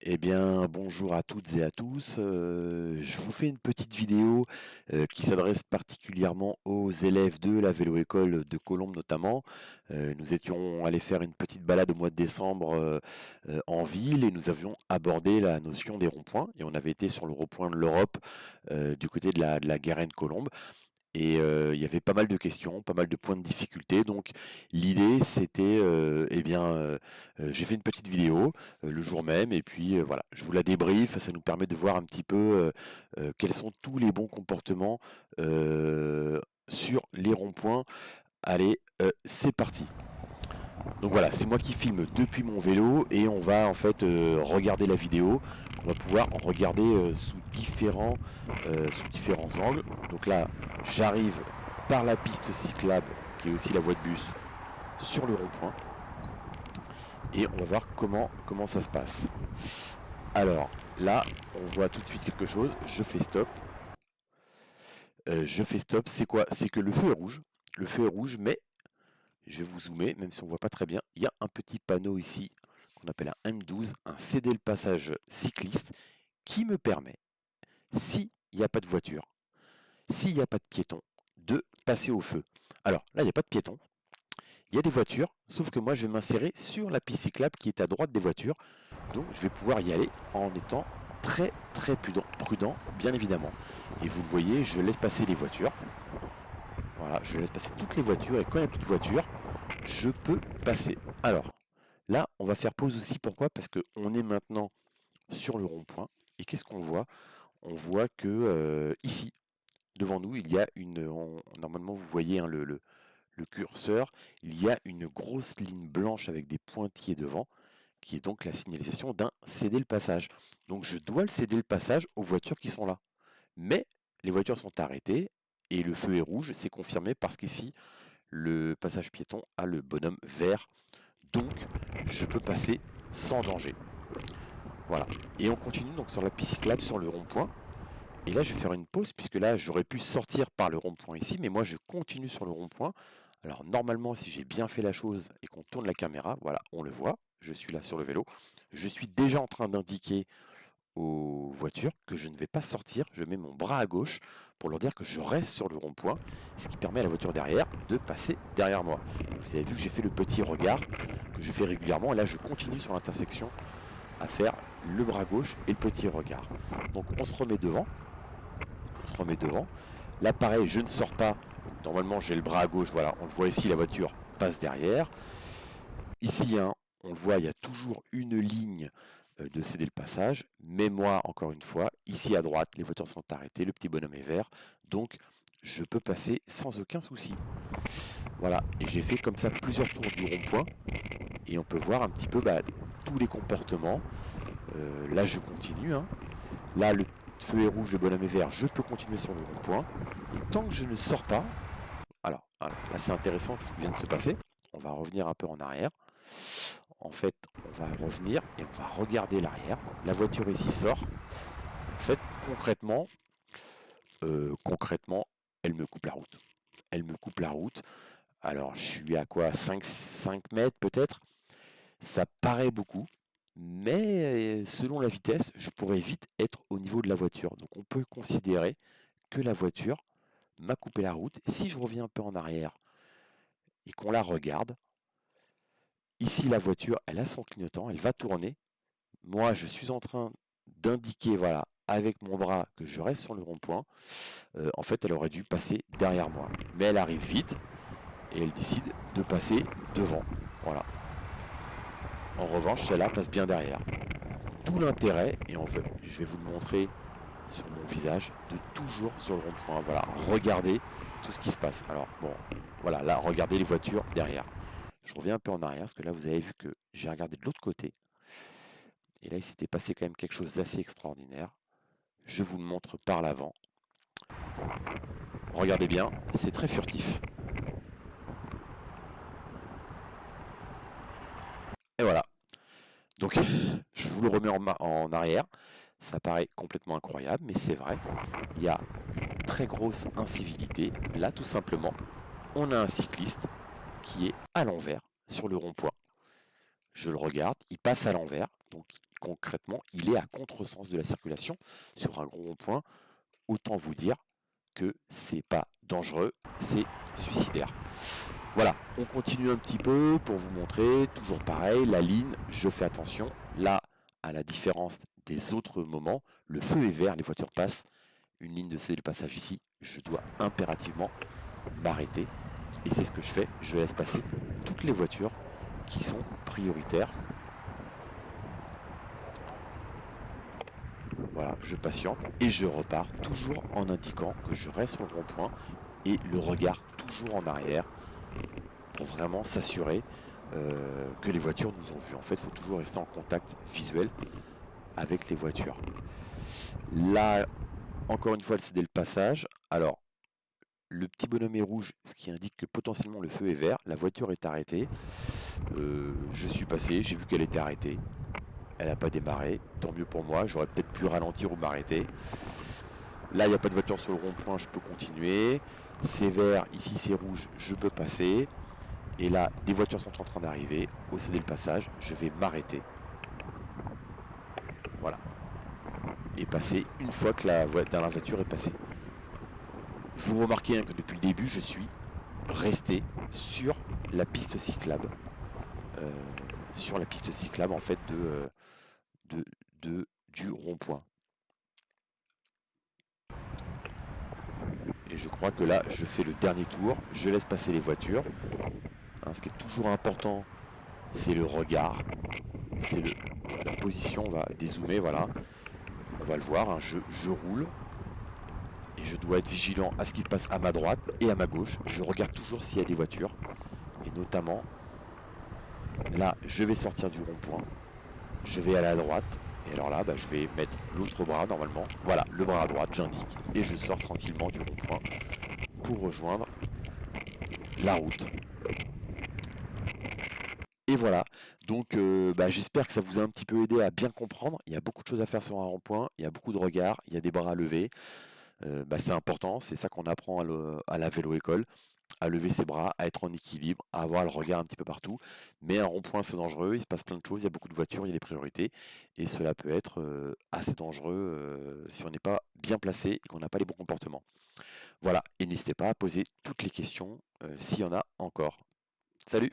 Eh bien, bonjour à toutes et à tous. Je vous fais une petite vidéo qui s'adresse particulièrement aux élèves de la vélo-école de Colombes notamment. Nous étions allés faire une petite balade au mois de décembre en ville et nous avions abordé la notion des ronds-points. Et on avait été sur le rond-point de l'Europe du côté de la Garenne-Colombe. Et il y avait pas mal de questions, pas mal de points de difficulté. Donc l'idée c'était, j'ai fait une petite vidéo le jour même et puis voilà, je vous la débriefe. Ça nous permet de voir un petit peu quels sont tous les bons comportements sur les ronds-points. Allez, c'est parti. Donc voilà, c'est moi qui filme depuis mon vélo et on va en fait regarder la vidéo. On va pouvoir en regarder sous différents angles. Donc là, j'arrive par la piste cyclable, qui est aussi la voie de bus, sur le rond-point. Et on va voir comment ça se passe. Alors là, on voit tout de suite quelque chose. Je fais stop. C'est quoi? C'est que le feu est rouge. Le feu est rouge, mais je vais vous zoomer, même si on ne voit pas très bien. Il y a un petit panneau ici qu'on appelle un M12, un céder le passage cycliste, qui me permet, s'il n'y a pas de voiture, s'il n'y a pas de piéton, de passer au feu. Alors là, il n'y a pas de piéton, il y a des voitures, sauf que moi, je vais m'insérer sur la piste cyclable qui est à droite des voitures. Donc, je vais pouvoir y aller en étant très très prudent, bien évidemment. Et vous le voyez, je laisse passer les voitures. Voilà, je laisse passer toutes les voitures et quand il n'y a plus de voiture, je peux passer. Alors, là, on va faire pause aussi. Pourquoi? Parce qu'on est maintenant sur le rond-point. Et qu'est-ce qu'on voit? On voit que ici, devant nous, il y a normalement, vous voyez hein, le curseur, il y a une grosse ligne blanche avec des pointillés devant, qui est donc la signalisation d'un céder le passage. Donc je dois le céder le passage aux voitures qui sont là. Mais les voitures sont arrêtées et le feu est rouge, c'est confirmé parce qu'ici, le passage piéton a le bonhomme vert. Donc je peux passer sans danger. Voilà. Et on continue donc sur la piste cyclable, sur le rond-point. Et là, je vais faire une pause, puisque là, j'aurais pu sortir par le rond-point ici, mais moi, je continue sur le rond-point. Alors, normalement, si j'ai bien fait la chose et qu'on tourne la caméra, voilà, on le voit, je suis là sur le vélo. Je suis déjà en train d'indiquer aux voitures que je ne vais pas sortir. Je mets mon bras à gauche pour leur dire que je reste sur le rond-point, ce qui permet à la voiture derrière de passer derrière moi. Vous avez vu que j'ai fait le petit regard que je fais régulièrement. Et là, je continue sur l'intersection à faire le bras gauche et le petit regard. Donc, on se remet devant. Là, pareil, je ne sors pas. Normalement, j'ai le bras à gauche. Voilà, on le voit ici, la voiture passe derrière. Ici, hein, on le voit, il y a toujours une ligne de céder le passage. Mais moi, encore une fois, ici à droite, les voitures sont arrêtées, le petit bonhomme est vert. Donc, je peux passer sans aucun souci. Voilà, et j'ai fait comme ça plusieurs tours du rond-point. Et on peut voir un petit peu tous les comportements. Là, je continue. Hein. Là, le feu est rouge, le bonhomme est vert, je peux continuer sur le rond-point. Et tant que je ne sors pas, alors là c'est intéressant ce qui vient de se passer. On va revenir un peu en arrière. En fait, on va revenir et on va regarder l'arrière. La voiture ici sort. En fait, concrètement, elle me coupe la route. Elle me coupe la route. Alors, je suis à quoi 5 mètres peut-être. Ça paraît beaucoup. Mais selon la vitesse, je pourrais vite être au niveau de la voiture. Donc on peut considérer que la voiture m'a coupé la route. Si je reviens un peu en arrière et qu'on la regarde, ici la voiture, elle a son clignotant, elle va tourner. Moi, je suis en train d'indiquer, voilà, avec mon bras que je reste sur le rond-point. En fait, elle aurait dû passer derrière moi. Mais elle arrive vite et elle décide de passer devant. Voilà. En revanche, celle-là passe bien derrière. Tout l'intérêt, et en fait, je vais vous le montrer sur mon visage, de toujours sur le rond-point. Voilà, regardez tout ce qui se passe. Alors, bon, voilà, là, regardez les voitures derrière. Je reviens un peu en arrière, parce que là, vous avez vu que j'ai regardé de l'autre côté. Et là, il s'était passé quand même quelque chose d'assez extraordinaire. Je vous le montre par l'avant. Regardez bien, c'est très furtif. Et voilà. Donc, je vous le remets en arrière. Ça paraît complètement incroyable, mais c'est vrai. Il y a une très grosse incivilité. Là, tout simplement, on a un cycliste qui est à l'envers sur le rond-point. Je le regarde, il passe à l'envers. Donc, concrètement, il est à contresens de la circulation sur un gros rond-point. Autant vous dire que c'est pas dangereux, c'est suicidaire. Voilà, on continue un petit peu pour vous montrer, toujours pareil, la ligne, je fais attention. Là, à la différence des autres moments, le feu est vert, les voitures passent. Une ligne de céder le passage ici, je dois impérativement m'arrêter. Et c'est ce que je fais, je laisse passer toutes les voitures qui sont prioritaires. Voilà, je patiente et je repars toujours en indiquant que je reste sur le rond-point et le regard toujours en arrière pour vraiment s'assurer que les voitures nous ont vus. En fait, il faut toujours rester en contact visuel avec les voitures. Là, encore une fois, c'est dès le passage. Alors, le petit bonhomme est rouge, ce qui indique que potentiellement le feu est vert. La voiture est arrêtée. Je suis passé, j'ai vu qu'elle était arrêtée. Elle n'a pas démarré, tant mieux pour moi. J'aurais peut-être pu ralentir ou m'arrêter. Là, il n'y a pas de voiture sur le rond-point, je peux continuer. C'est vert, ici c'est rouge, je peux passer. Et là, des voitures sont en train d'arriver. Au céder le passage, je vais m'arrêter. Voilà. Et passer une fois que la dernière voiture est passée. Vous remarquez hein, que depuis le début, je suis resté sur la piste cyclable. Sur la piste cyclable en fait du rond-point. Et je crois que là, je fais le dernier tour, je laisse passer les voitures. Hein, ce qui est toujours important, c'est le regard, c'est la position, on va dézoomer, voilà. On va le voir, hein, je roule et je dois être vigilant à ce qui se passe à ma droite et à ma gauche. Je regarde toujours s'il y a des voitures et notamment, là, je vais sortir du rond-point, je vais aller à droite. Et alors là, je vais mettre l'autre bras normalement. Voilà, le bras à droite, j'indique. Et je sors tranquillement du rond-point pour rejoindre la route. Et voilà, donc j'espère que ça vous a un petit peu aidé à bien comprendre. Il y a beaucoup de choses à faire sur un rond-point, il y a beaucoup de regards, il y a des bras à lever. C'est important, c'est ça qu'on apprend à la vélo-école, à lever ses bras, à être en équilibre, à avoir le regard un petit peu partout. Mais un rond-point, c'est dangereux, il se passe plein de choses, il y a beaucoup de voitures, il y a des priorités. Et cela peut être assez dangereux si on n'est pas bien placé et qu'on n'a pas les bons comportements. Voilà, et n'hésitez pas à poser toutes les questions s'il y en a encore. Salut!